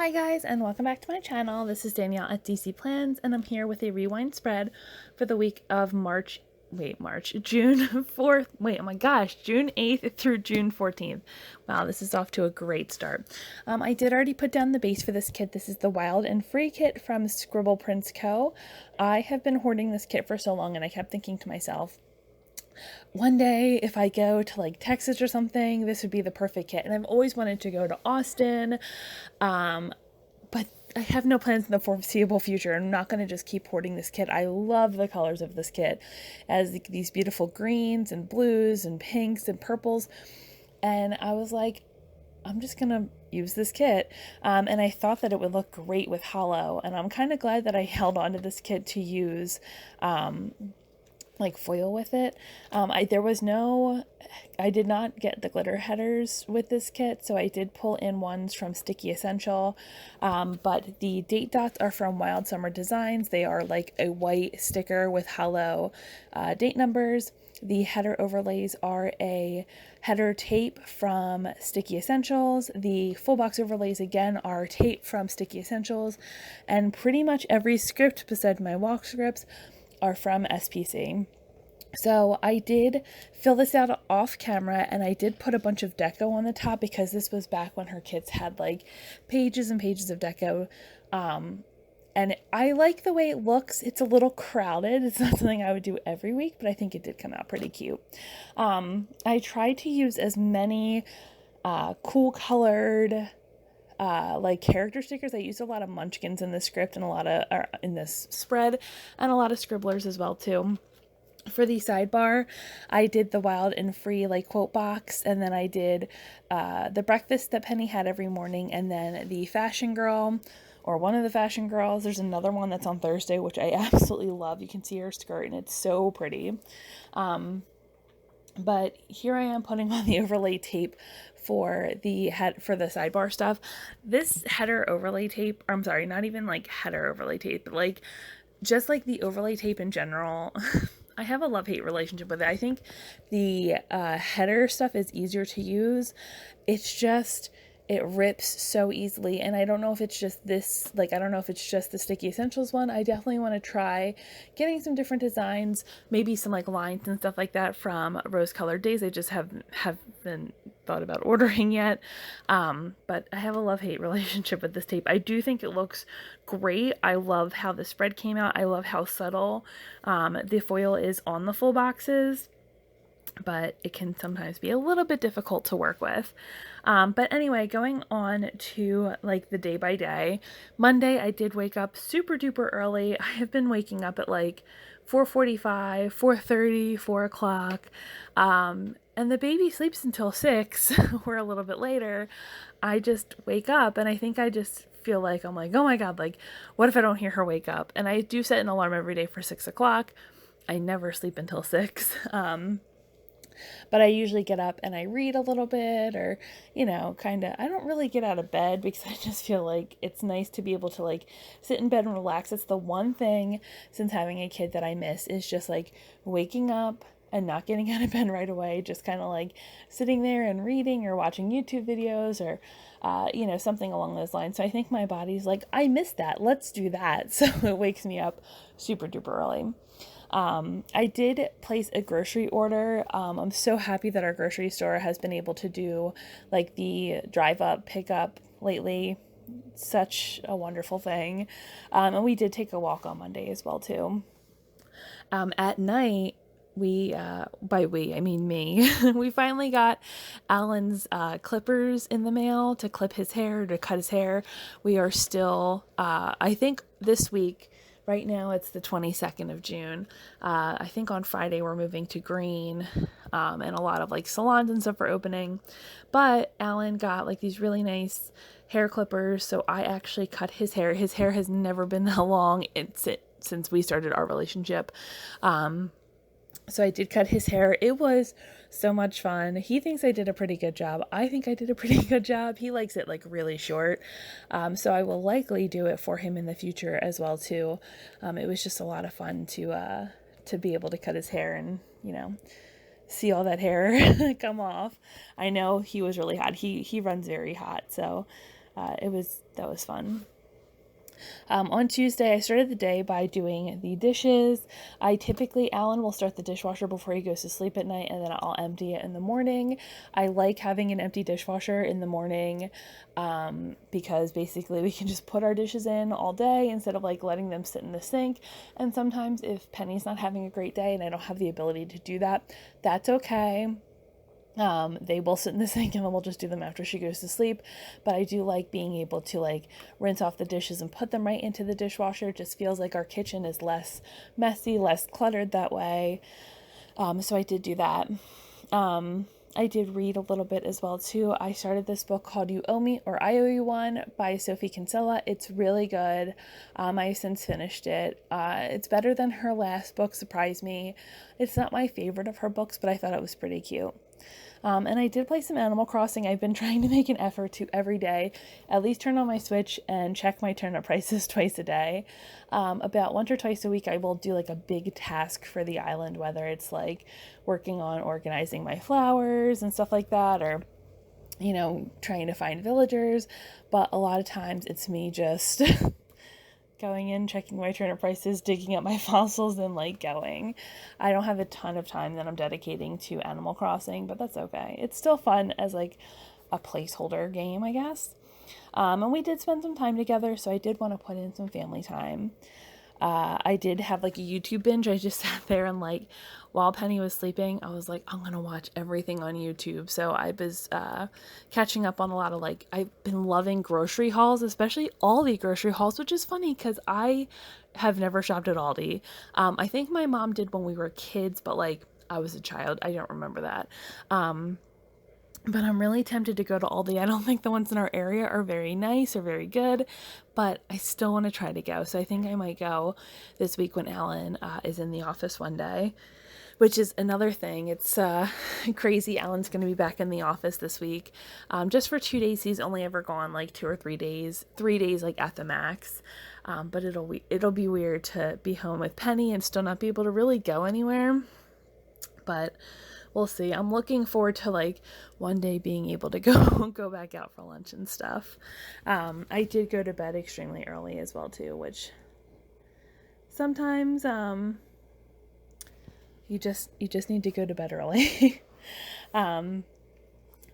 Hi guys, and welcome back to my channel. This is Danielle at DC Plans, and I'm here with a rewind spread for the week of June 4th, oh my gosh, June 8th through June 14th. Wow, this is off to a great start. I did already put down the base for this kit. This is the Wild and Free kit from Scribble Prints Co. I have been hoarding this kit for so long, and I kept thinking to myself, one day if I go to like Texas or something, this would be the perfect kit. And I've always wanted to go to Austin, but I have no plans in the foreseeable future. I'm not going to just keep hoarding this kit. I love the colors of this kit, as these beautiful greens and blues and pinks and purples. And I was like, I'm just going to use this kit. And I thought that it would look great with hollow. And I'm kind of glad that I held on to this kit to use like foil with it. I did not get the glitter headers with this kit, so I did pull in ones from Sticky Essential, but the date dots are from Wild Summer Designs. They are like a white sticker with hollow date numbers. The header overlays are a header tape from Sticky Essentials. The full box overlays again are tape from Sticky Essentials, and pretty much every script besides my walk scripts are from SPC. So I did fill this out off camera, and I did put a bunch of deco on the top because this was back when her kits had like pages and pages of deco. And I like the way it looks. It's a little crowded. It's not something I would do every week, but I think it did come out pretty cute. I tried to use as many cool colored like character stickers. I used a lot of munchkins in this script and a lot of in this spread, and a lot of scribblers as well too. For the sidebar, I did the Wild and Free like quote box, and then I did the breakfast that Penny had every morning, and then the fashion girl, or one of the fashion girls. There's another one that's on Thursday, which I absolutely love. You can see her skirt, and it's so pretty. But here I am putting on the overlay tape for the sidebar stuff. This header overlay tape, or I'm sorry, not even like header overlay tape, but like just like the overlay tape in general. I have a love-hate relationship with it. I think the header stuff is easier to use. It's just, it rips so easily, and I don't know if it's just this, like, I don't know if it's just the Sticky Essentials one. I definitely want to try getting some different designs, maybe some like lines and stuff like that from Rose Colored Days. I just haven't thought about ordering yet. But I have a love-hate relationship with this tape. I do think it looks great. I love how the spread came out. I love how subtle the foil is on the full boxes, but it can sometimes be a little bit difficult to work with. But anyway, going on to like the day by day. Monday, I did wake up super duper early. I have been waking up at like 4:45, 4:30, 4 o'clock. And the baby sleeps until 6 or a little bit later. I just wake up, and I think I just feel like, I'm like, oh my God, like, what if I don't hear her wake up? And I do set an alarm every day for 6 o'clock. I never sleep until 6. But I usually get up and I read a little bit, or, you know, kind of, I don't really get out of bed because I just feel like it's nice to be able to like sit in bed and relax. It's the one thing since having a kid that I miss, is just like waking up and not getting out of bed right away, just kind of like sitting there and reading or watching YouTube videos, or, you know, something along those lines. So I think my body's like, I miss that. Let's do that. So it wakes me up super duper early. I did place a grocery order. I'm so happy that our grocery store has been able to do like the drive up pickup lately. Such a wonderful thing. And we did take a walk on Monday as well too. At night, by we, I mean me, we finally got Alan's clippers in the mail to clip his hair, to cut his hair. We are still, I think this week, right now it's the 22nd of June. I think on Friday we're moving to green, and a lot of like salons and stuff are opening. But Alan got like these really nice hair clippers, so I actually cut his hair. His hair has never been that long since we started our relationship. So I did cut his hair. It was so much fun. He thinks I did a pretty good job. I think I did a pretty good job. He likes it like really short. So I will likely do it for him in the future as well too. It was just a lot of fun to be able to cut his hair and, you know, see all that hair come off. I know he was really hot. He runs very hot. So That was fun. On Tuesday, I started the day by doing the dishes. Alan will start the dishwasher before he goes to sleep at night, and then I'll empty it in the morning. I like having an empty dishwasher in the morning because basically we can just put our dishes in all day instead of like letting them sit in the sink. And sometimes if Penny's not having a great day and I don't have the ability to do that, that's okay. They will sit in the sink and then we'll just do them after she goes to sleep. But I do like being able to like rinse off the dishes and put them right into the dishwasher. It just feels like our kitchen is less messy, less cluttered that way. So I did do that. I did read a little bit as well too. I started this book called You Owe Me or I Owe You One by Sophie Kinsella. It's really good. I've since finished it. It's better than her last book, surprised me. It's not my favorite of her books, but I thought it was pretty cute. And I did play some Animal Crossing. I've been trying to make an effort to every day at least turn on my Switch and check my turnip prices twice a day. About once or twice a week, I will do like a big task for the island, whether it's like working on organizing my flowers and stuff like that, or, you know, trying to find villagers. But a lot of times it's me just going in, checking my turnip prices, digging up my fossils, and like going. I don't have a ton of time that I'm dedicating to Animal Crossing, but that's okay. It's still fun as like a placeholder game, I guess. And we did spend some time together, so I did want to put in some family time. I did have like a YouTube binge. I just sat there and like while Penny was sleeping, I was like, I'm going to watch everything on YouTube. So I was catching up on a lot of like, I've been loving grocery hauls, especially Aldi grocery hauls, which is funny because I have never shopped at Aldi. I think my mom did when we were kids, but like I was a child. I don't remember that. But I'm really tempted to go to Aldi. I don't think the ones in our area are very nice or very good, but I still want to try to go. So I think I might go this week when Alan is in the office one day, which is another thing. It's crazy. Alan's going to be back in the office this week just for 2 days. He's only ever gone like 2 or 3 days, 3 days like at the max. But it'll be weird to be home with Penny and still not be able to really go anywhere. But we'll see. I'm looking forward to like one day being able to go back out for lunch and stuff. I did go to bed extremely early as well too, which sometimes you just need to go to bed early. On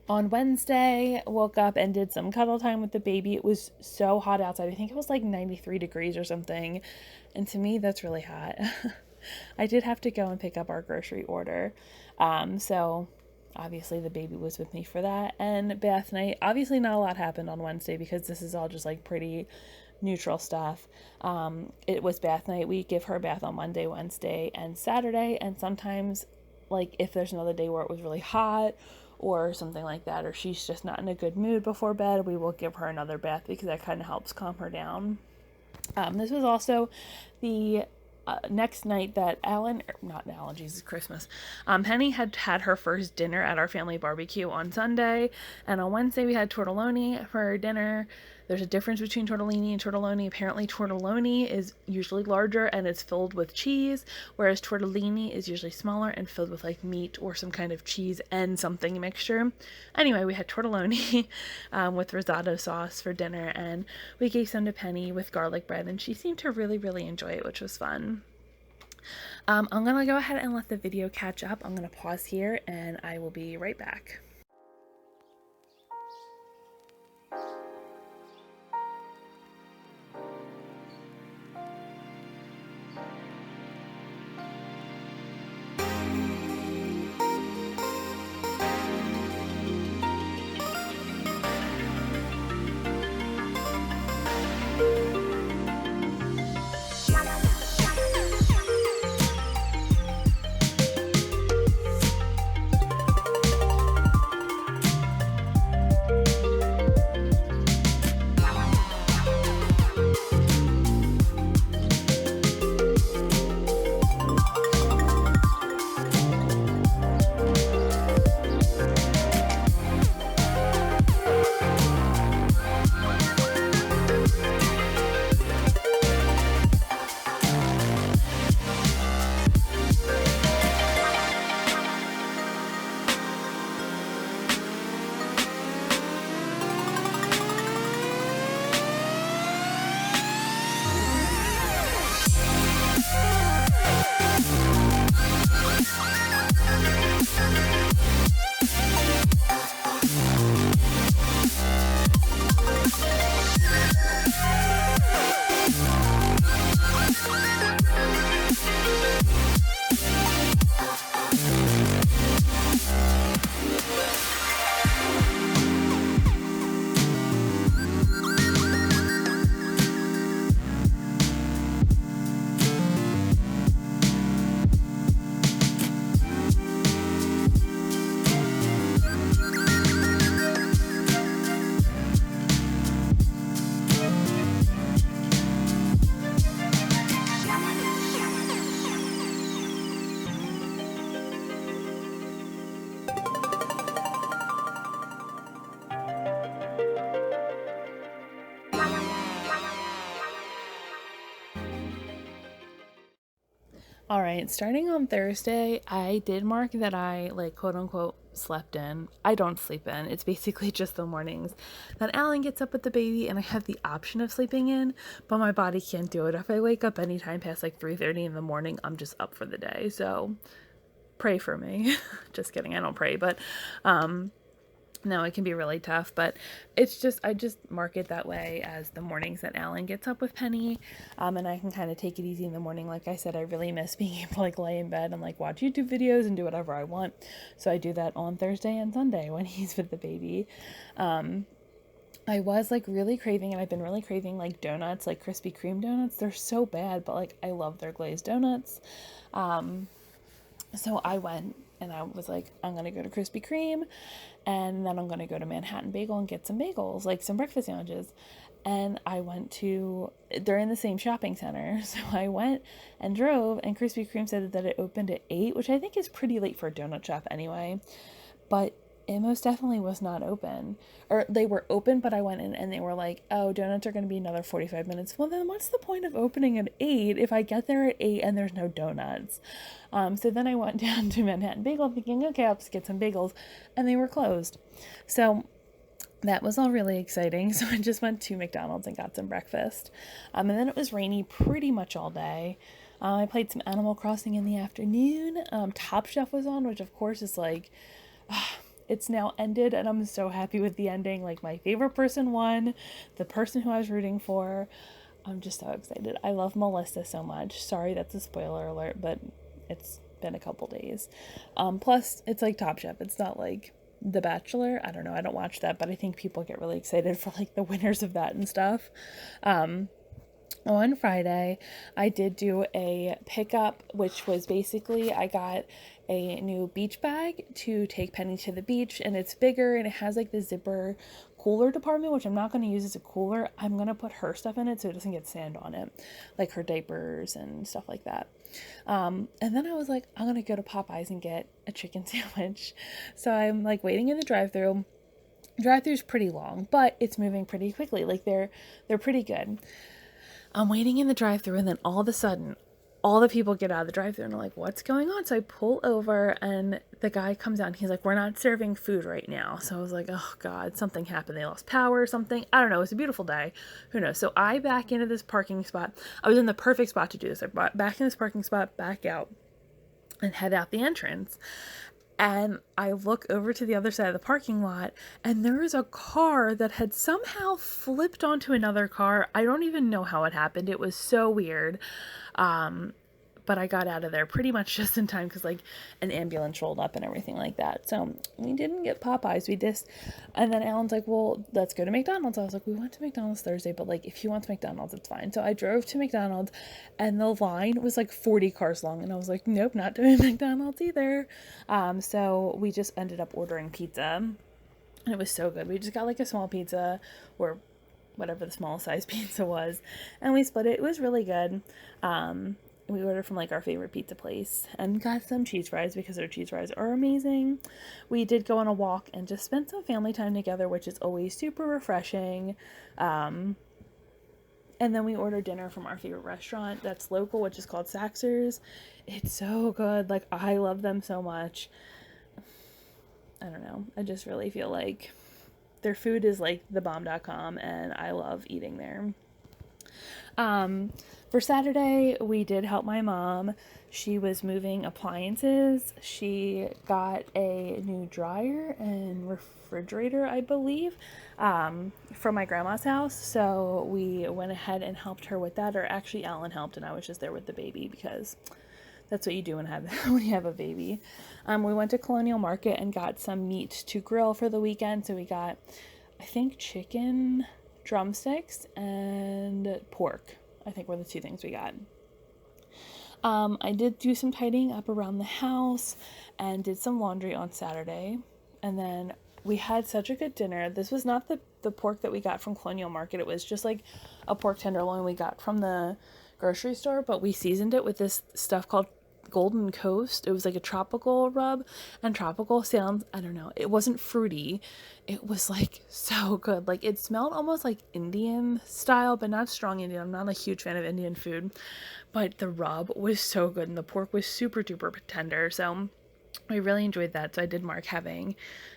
Wednesday, woke up and did some cuddle time with the baby. It was so hot outside. I think it was like 93 degrees or something. And to me, that's really hot. I did have to go and pick up our grocery order. So obviously the baby was with me for that. And bath night, obviously not a lot happened on Wednesday because this is all just like pretty neutral stuff. It was bath night. We give her a bath on Monday, Wednesday, and Saturday. And sometimes like if there's another day where it was really hot or something like that, or she's just not in a good mood before bed, we will give her another bath because that kind of helps calm her down. This was also the next night that Jesus, Christmas. Penny had her first dinner at our family barbecue on Sunday, and on Wednesday we had tortellini for dinner. There's a difference between tortellini and tortelloni. Apparently tortelloni is usually larger and it's filled with cheese, whereas tortellini is usually smaller and filled with like meat or some kind of cheese and something mixture. Anyway, we had tortelloni with risotto sauce for dinner, and we gave some to Penny with garlic bread, and she seemed to really, really enjoy it, which was fun. I'm going to go ahead and let the video catch up. I'm going to pause here and I will be right back. All right, starting on Thursday, I did mark that I, like, quote unquote slept in. I don't sleep in. It's basically just the mornings that Alan gets up with the baby and I have the option of sleeping in, but my body can't do it. If I wake up anytime past like 3:30 in the morning, I'm just up for the day. So pray for me. Just kidding. I don't pray, but no, it can be really tough, but it's just, I just mark it that way as the mornings that Alan gets up with Penny. And I can kind of take it easy in the morning. Like I said, I really miss being able to like lay in bed and like watch YouTube videos and do whatever I want. So I do that on Thursday and Sunday when he's with the baby. I was like really craving, and I've been really craving like donuts, like Krispy Kreme donuts. They're so bad, but like I love their glazed donuts. So I went and I was like, I'm going to go to Krispy Kreme and then I'm going to go to Manhattan Bagel and get some bagels, like some breakfast sandwiches. And I went to, they're in the same shopping center. So I went and drove, and Krispy Kreme said that it opened at 8, which I think is pretty late for a donut shop anyway. But it most definitely was not open. Or they were open, but I went in and they were like, oh, donuts are going to be another 45 minutes. Well, then what's the point of opening at 8 if I get there at 8 and there's no donuts? So then I went down to Manhattan Bagel thinking, okay, I'll just get some bagels. And they were closed. So that was all really exciting. So I just went to McDonald's and got some breakfast. And then it was rainy pretty much all day. I played some Animal Crossing in the afternoon. Top Chef was on, which of course is like... it's now ended and I'm so happy with the ending. Like, my favorite person won, the person who I was rooting for. I'm just so excited. I love Melissa so much. Sorry, that's a spoiler alert, but it's been a couple days. Plus, it's like Top Chef. It's not like The Bachelor. I don't know. I don't watch that, but I think people get really excited for like the winners of that and stuff. On Friday, I did do a pickup, which was basically I got a new beach bag to take Penny to the beach, and it's bigger and it has like the zipper cooler department, which I'm not going to use as a cooler. I'm going to put her stuff in it so it doesn't get sand on it, like her diapers and stuff like that. And then I was like, I'm going to go to Popeyes and get a chicken sandwich. So I'm like waiting in the drive-thru. Drive-thru's pretty long, but it's moving pretty quickly. Like they're pretty good. I'm waiting in the drive-thru, and then all of a sudden, all the people get out of the drive-thru, and I'm like, what's going on? So I pull over, and the guy comes out, and he's like, we're not serving food right now. So I was like, oh, God, something happened. They lost power or something. I don't know. It was a beautiful day. Who knows? So I back into this parking spot. I was in the perfect spot to do this. I back in this parking spot, back out, and head out the entrance. And I look over to the other side of the parking lot, and there is a car that had somehow flipped onto another car. I don't even know how it happened. It was so weird. But I got out of there pretty much just in time because like an ambulance rolled up and everything like that. So we didn't get Popeyes. We just, and then Alan's like, well, let's go to McDonald's. I was like, we went to McDonald's Thursday, but like if you want to McDonald's, it's fine. So I drove to McDonald's, and the line was like 40 cars long, and I was like, nope, not doing McDonald's either. So we just ended up ordering pizza, and it was so good. We just got like a small pizza, or whatever the small size pizza was, and we split it. It was really good. We ordered from like our favorite pizza place and got some cheese fries because their cheese fries are amazing. We did go on a walk and just spent some family time together, which is always super refreshing. And then we ordered dinner from our favorite restaurant that's local, which is called Saxer's. It's so good. Like, I love them so much. I don't know. I just really feel like their food is like thebomb.com, and I love eating there. For Saturday, we did help my mom. She was moving appliances. She got a new dryer and refrigerator, I believe, from my grandma's house. So we went ahead and helped her with that. Or actually, Alan helped, and I was just there with the baby because that's what you do when you have a baby. We went to Colonial Market and got some meat to grill for the weekend. So we got, I think, chicken drumsticks and pork. I think were the two things we got. I did do some tidying up around the house and did some laundry on Saturday. And then we had such a good dinner. This was not the pork that we got from Colonial Market. It was just like a pork tenderloin we got from the grocery store, but we seasoned it with this stuff called Golden Coast. It was like a tropical rub, and tropical sounds, I don't know, it wasn't fruity. It was like so good. Like it smelled almost like Indian style, but not strong Indian. I'm not a huge fan of Indian food, but the rub was so good and the pork was super duper tender. So I really enjoyed that. So I did mark having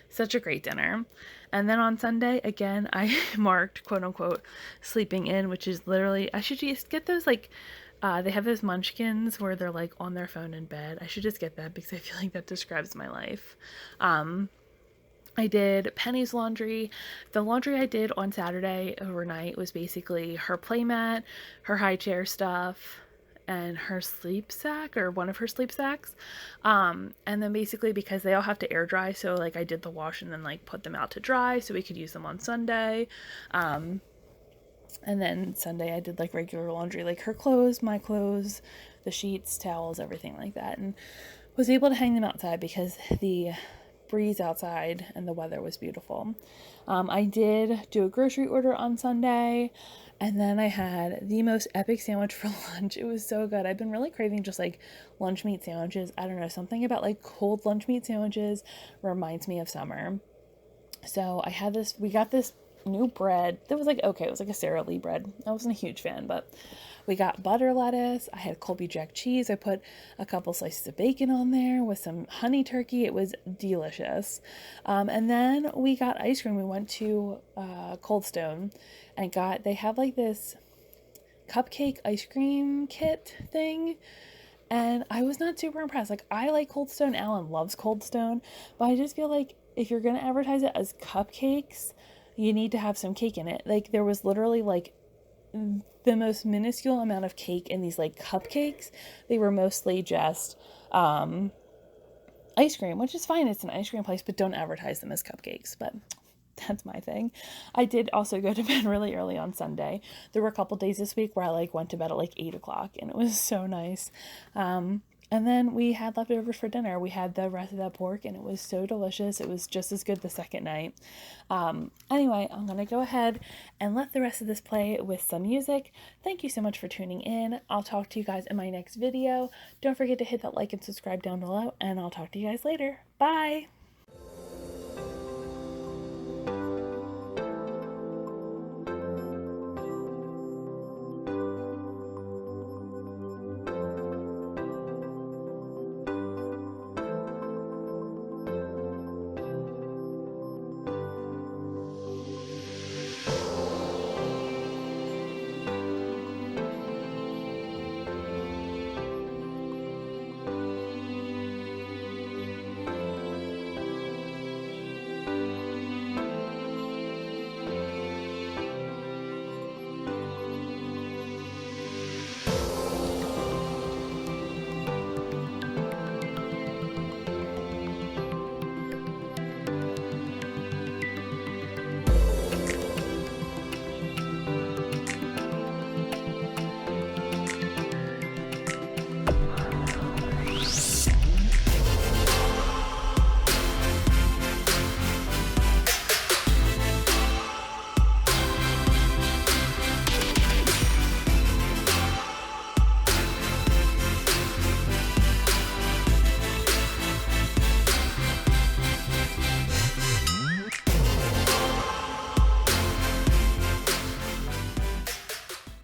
such a great dinner. And then on Sunday, again, I marked quote unquote sleeping in, which is literally, I should just get those like, they have those munchkins where they're like on their phone in bed. I should just get that because I feel like that describes my life. I did Penny's laundry. The laundry I did on Saturday overnight was basically her playmat, her high chair stuff, and her sleep sack, or one of her sleep sacks. And then basically because they all have to air dry, so like I did the wash and then like put them out to dry so we could use them on Sunday. And then Sunday I did like regular laundry, like her clothes, my clothes, the sheets, towels, everything like that, and was able to hang them outside because the breeze outside and the weather was beautiful. I did do a grocery order on Sunday, and then I had the most epic sandwich for lunch. It was so good. I've been really craving just like lunch meat sandwiches. I don't know, something about like cold lunch meat sandwiches reminds me of summer. So I had this, we got this new bread that was like, okay, it was like a Sara Lee bread. I wasn't a huge fan, but we got butter lettuce. I had Colby Jack cheese. I put a couple slices of bacon on there with some honey turkey. It was delicious. And then we got ice cream. We went to Cold Stone and they have like this cupcake ice cream kit thing. And I was not super impressed. Like, I like Cold Stone. Alan loves Cold Stone. But I just feel like if you're going to advertise it as cupcakes, you need to have some cake in it. Like, there was literally like the most minuscule amount of cake in these like cupcakes. They were mostly just ice cream, which is fine. It's an ice cream place, but don't advertise them as cupcakes. But that's my thing. I did also go to bed really early on Sunday. There were a couple days this week where I like went to bed at like 8 o'clock, and it was so nice. And then we had leftovers for dinner. We had the rest of that pork, and it was so delicious. It was just as good the second night. Anyway, I'm going to go ahead and let the rest of this play with some music. Thank you so much for tuning in. I'll talk to you guys in my next video. Don't forget to hit that like and subscribe down below, and I'll talk to you guys later. Bye!